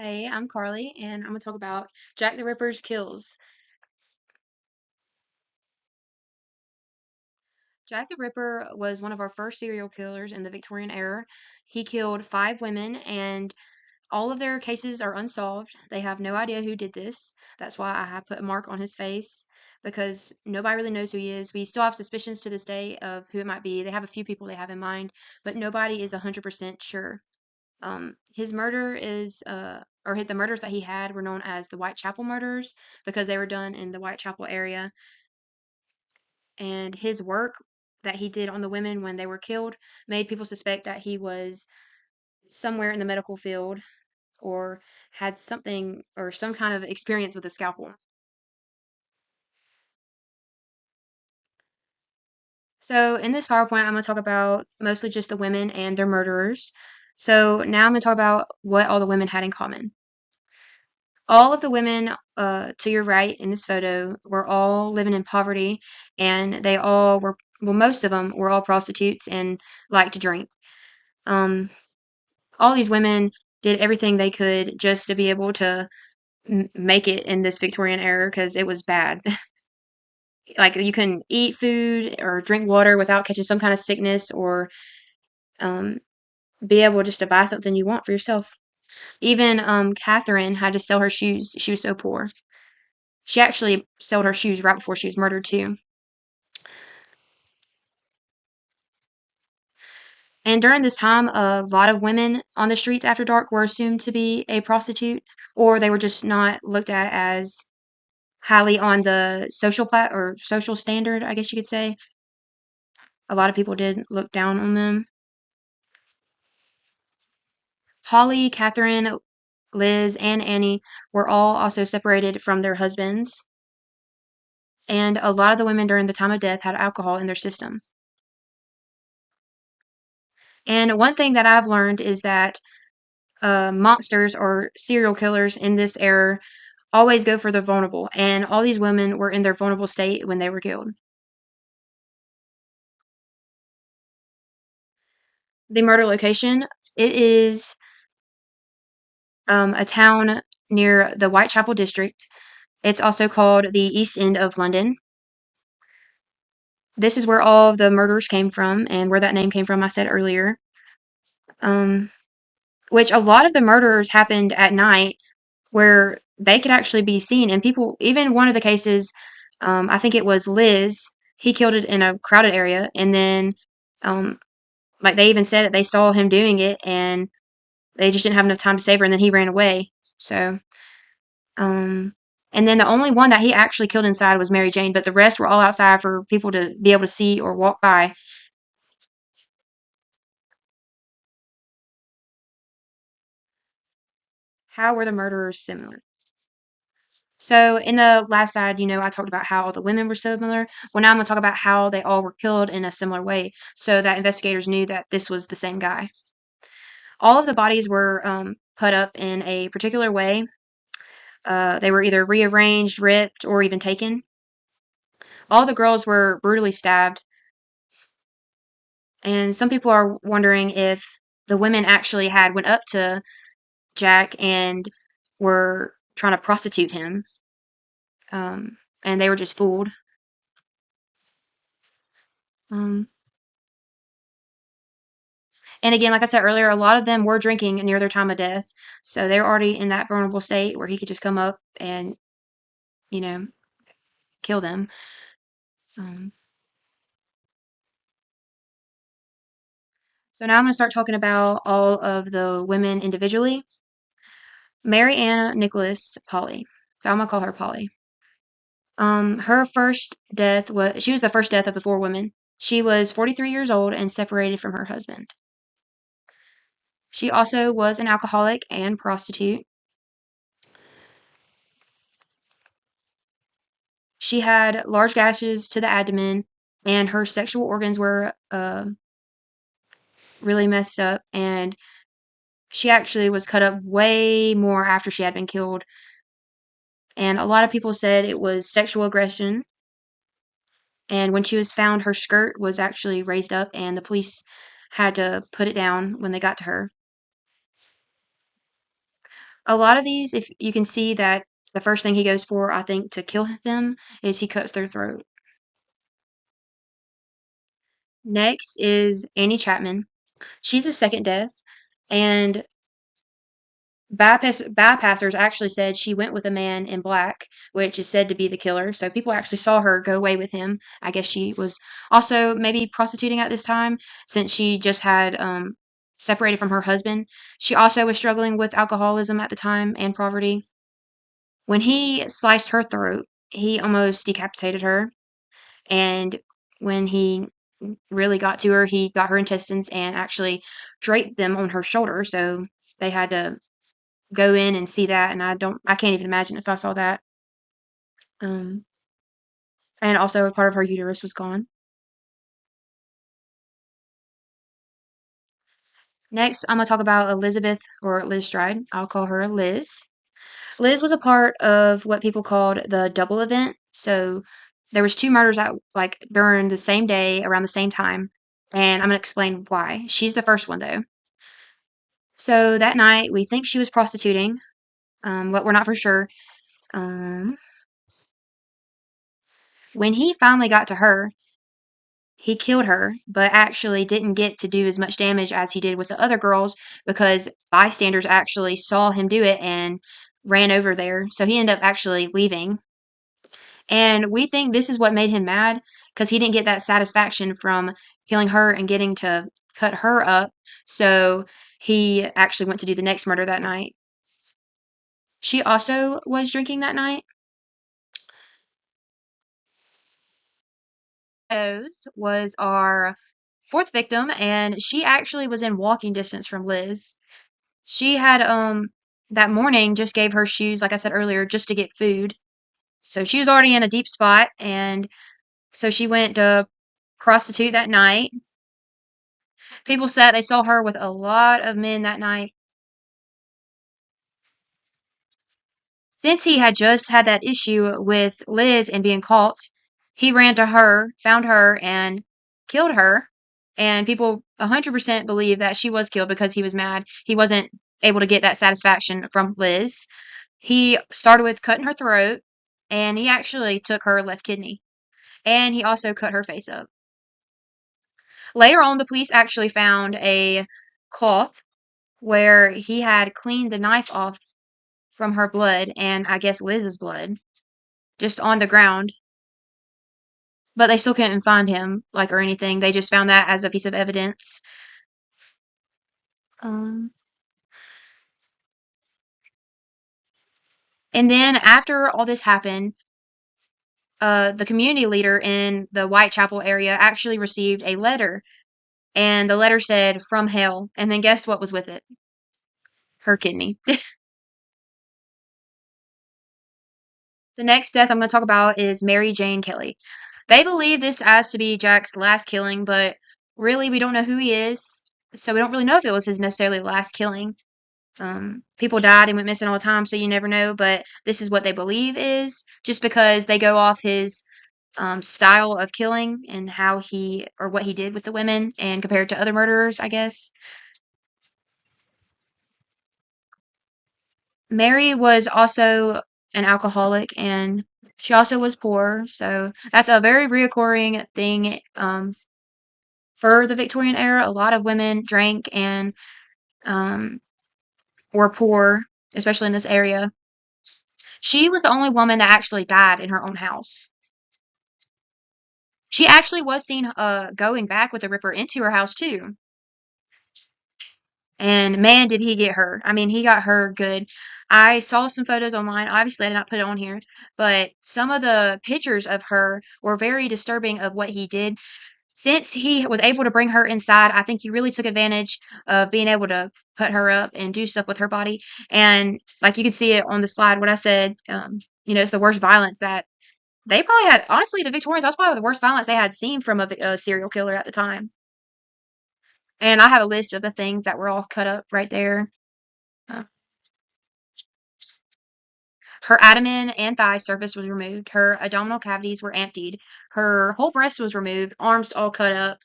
Hey, I'm Carly, and I'm gonna talk about Jack the Ripper's kills. Jack the Ripper was one of our first serial killers in the Victorian era. He killed 5 women, and all of their cases are unsolved. They have no idea who did this. That's why I have put a mark on his face because nobody really knows who he is. We still have suspicions to this day of who it might be. They have a few people they have in mind, but nobody is 100% sure. His murder is, the murders that he had were known as the Whitechapel murders because they were done in the Whitechapel area. And his work that he did on the women when they were killed made people suspect that he was somewhere in the medical field or had something or some kind of experience with a scalpel. So in this PowerPoint, I'm going to talk about mostly just the women and their murderers. So now I'm going to talk about what all the women had in common. All of the women to your right in this photo were all living in poverty, and they all were, well, most of them were all prostitutes and liked to drink. Um, all these women did everything they could just to be able to make it in this Victorian era because it was bad. Like you couldn't eat food or drink water without catching some kind of sickness or um, be able just to buy something you want for yourself. Even Catherine had to sell her shoes. She was so poor. She actually sold her shoes right before she was murdered too. And during this time, a lot of women on the streets after dark were assumed to be a prostitute, or they were just not looked at as highly on the or social standard, I guess you could say. A lot of people did look down on them. Holly, Catherine, Liz, and Annie were all also separated from their husbands, and a lot of the women during the time of death had alcohol in their system. And one thing that I've learned is that monsters or serial killers in this era always go for the vulnerable, and all these women were in their vulnerable state when they were killed. The murder location, it is a town near the Whitechapel district. It's also called the East End of London. This is where all of the murders came from, and where that name came from, I said earlier. Um, which a lot of the murders happened at night where they could actually be seen. And people, even one of the cases, I think it was Liz, he killed it in a crowded area. And then, um, like, they even said that they saw him doing it and they just didn't have enough time to save her. And then he ran away. So, um, and then the only one that he actually killed inside was Mary Jane, but the rest were all outside for people to be able to see or walk by. How were the murderers similar? So in the last side, I talked about how all the women were similar. Well, now I'm going to talk about how they all were killed in a similar way so that investigators knew that this was the same guy. All of the bodies were put up in a particular way. They were either rearranged, ripped, or even taken. All the girls were brutally stabbed. And some people are wondering if the women actually had went up to Jack and were trying to prostitute him. And they were just fooled. Um, And again, like I said earlier, a lot of them were drinking near their time of death. So they were already in that vulnerable state where he could just come up and, you know, kill them. Um, so now I'm going to start talking about all of the women individually. Mary Ann Nicholas Polly. So I'm going to call her Polly. Her first death she was the first death of the 4 women. She was 43 years old and separated from her husband. She also was an alcoholic and prostitute. She had large gashes to the abdomen, and her sexual organs were really messed up. And she actually was cut up way more after she had been killed. And a lot of people said it was sexual aggression. And when she was found, her skirt was actually raised up, and the police had to put it down when they got to her. A lot of these, if you can see that the first thing he goes for, I think, to kill them is he cuts their throat. Next is Annie Chapman. She's a second death, and bypassers actually said she went with a man in black, which is said to be the killer. So people actually saw her go away with him. I guess she was also maybe prostituting at this time since she just had separated from her husband. She also was struggling with alcoholism at the time and poverty. When he sliced her throat, he almost decapitated her. And when he really got to her, he got her intestines and actually draped them on her shoulder. So they had to go in and see that, and I can't even imagine if I saw that. Um, and also a part of her uterus was gone. Next, I'm gonna talk about Elizabeth or Liz Stride. I'll call her Liz. Liz was a part of what people called the double event. So there was two murders at like during the same day around the same time, and I'm gonna explain why. She's the first one though. So that night we think she was prostituting, but we're not for sure. Um, when he finally got to her, he killed her, but actually didn't get to do as much damage as he did with the other girls because bystanders actually saw him do it and ran over there. So he ended up actually leaving. And we think this is what made him mad because he didn't get that satisfaction from killing her and getting to cut her up. So he actually went to do the next murder that night. She also was drinking that night. Meadows was our fourth victim, and she actually was in walking distance from Liz. She had that morning just gave her shoes, like I said earlier, just to get food. So she was already in a deep spot, and so she went to prostitute that night. People said they saw her with a lot of men that night. Since he had just had that issue with Liz and being caught, he ran to her, found her, and killed her. And people 100% believe that she was killed because he was mad. He wasn't able to get that satisfaction from Liz. He started with cutting her throat, and he actually took her left kidney. And he also cut her face up. Later on, the police actually found a cloth where he had cleaned the knife off from her blood and I guess Liz's blood just on the ground. But they still couldn't find him, like, or anything. They just found that as a piece of evidence. Um, and then after all this happened, the community leader in the Whitechapel area actually received a letter, and the letter said "from hell." And then guess what was with it? Her kidney. The next death I'm going to talk about is Mary Jane Kelly. They believe this as to be Jack's last killing, but really we don't know who he is, so we don't really know if it was his necessarily last killing. People died and went missing all the time, so you never know. But this is what they believe is just because they go off his style of killing and how he or what he did with the women and compared to other murderers, I guess. Mary was also an alcoholic and she also was poor, so that's a very reoccurring thing for the Victorian era. A lot of women drank and um, were poor, especially in this area. She was the only woman that actually died in her own house. She actually was seen going back with the Ripper into her house too. And man, did he get her. I mean, he got her good. I saw some photos online. Obviously, I did not put it on here, but some of the pictures of her were very disturbing of what he did. Since he was able to bring her inside, I think he really took advantage of being able to cut her up and do stuff with her body. And like you can see it on the slide, what I said, it's the worst violence that they probably had. Honestly, the Victorians, that's probably the worst violence they had seen from a serial killer at the time. And I have a list of the things that were all cut up right there. Uh, Her abdomen and thigh surface was removed. Her abdominal cavities were emptied. Her whole breast was removed. Arms all cut up.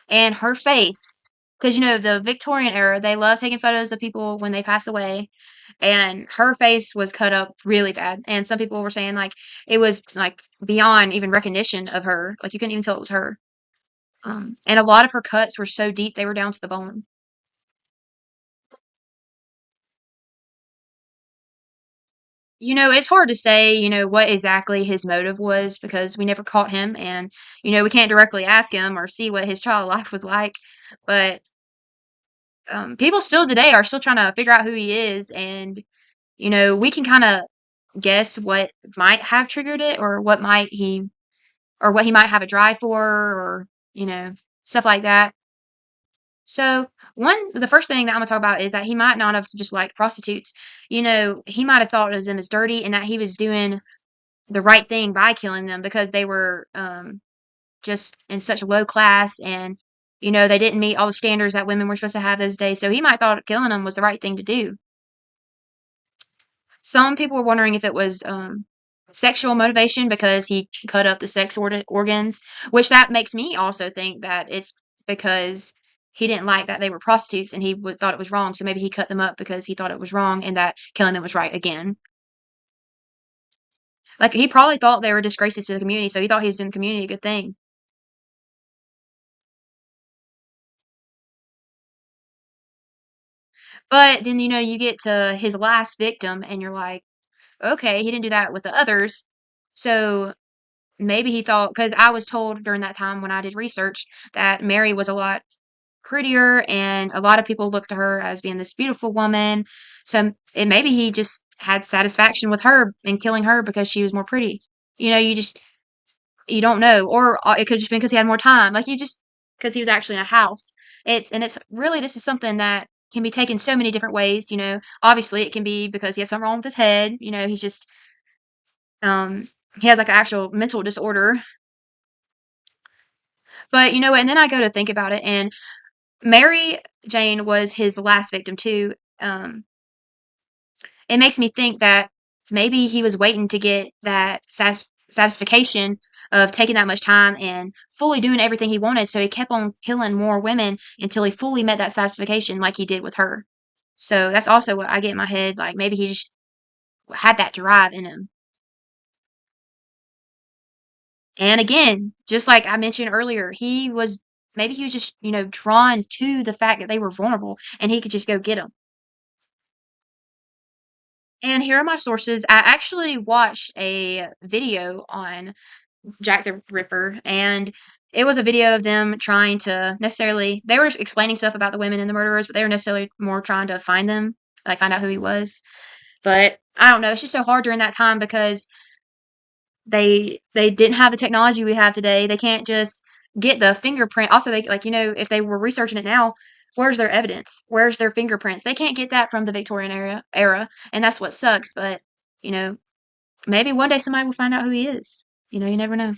And her face. because the Victorian era, they love taking photos of people when they pass away, and her face was cut up really bad. And some people were saying like it was like beyond even recognition of her, like you couldn't even tell it was her. And a lot of her cuts were so deep they were down to the bone. It's hard to say, what exactly his motive was because we never caught him, and we can't directly ask him or see what his child life was like. But people still today are still trying to figure out who he is, and we can kind of guess what might have triggered it, or what he might have a drive for, or stuff like that. So the first thing that I'm gonna talk about is that he might not have just liked prostitutes. He might have thought of them as dirty, and that he was doing the right thing by killing them because they were just in such low class, and they didn't meet all the standards that women were supposed to have those days. So he might thought killing them was the right thing to do. Some people were wondering if it was sexual motivation because he cut up the sex organs, which that makes me also think that it's because he didn't like that they were prostitutes and he thought it was wrong. So maybe he cut them up because he thought it was wrong and that killing them was right again. Like he probably thought they were disgraces to the community, so he thought he was doing the community a good thing. But then you get to his last victim and you're like, okay, he didn't do that with the others. So maybe he thought, because I was told during that time when I did research that Mary was a lot prettier and a lot of people looked to her as being this beautiful woman. So maybe he just had satisfaction with her and killing her because she was more pretty. You don't know, or it could have just been because he had more time. Like you just because he was actually in a house. It's really, this is something that can be taken so many different ways. Obviously it can be because he has something wrong with his head. He's just um he has like an actual mental disorder. But and then I go to think about it, and Mary Jane was his last victim too. It makes me think that maybe he was waiting to get that satisfaction of taking that much time and fully doing everything he wanted. So he kept on killing more women until he fully met that satisfaction, like he did with her. So that's also what I get in my head. Like maybe he just had that drive in him. And again, just like I mentioned earlier, maybe he was just, drawn to the fact that they were vulnerable and he could just go get them. And here are my sources. I actually watched a video on Jack the Ripper, and it was a video of them trying to they were explaining stuff about the women and the murderers, but they were necessarily more trying to find them, like find out who he was. But I don't know, it's just so hard during that time because they didn't have the technology we have today. They can't just get the fingerprint. Also, they like if they were researching it now, where's their evidence? Where's their fingerprints? They can't get that from the Victorian era, and that's what sucks. But you know, maybe one day somebody will find out who he is. You never know.